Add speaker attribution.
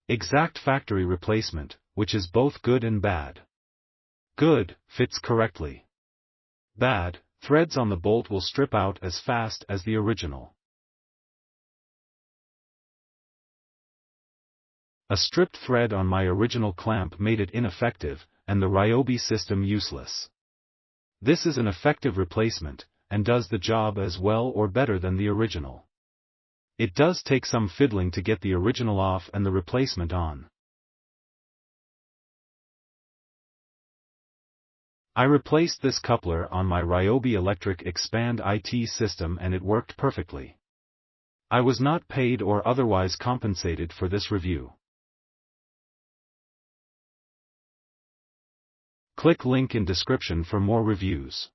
Speaker 1: Exact factory replacement, which is both good and bad. Good, fits correctly. Bad, threads on the bolt will strip out as fast as the original. A stripped thread on my original clamp made it ineffective, and the Ryobi system useless. This is an effective replacement, and does the job as well or better than the original. It does take some fiddling to get the original off and the replacement on. I replaced this coupler on my Ryobi electric expand IT system and it worked perfectly. I was not paid or otherwise compensated for this review. Click link in description for more reviews.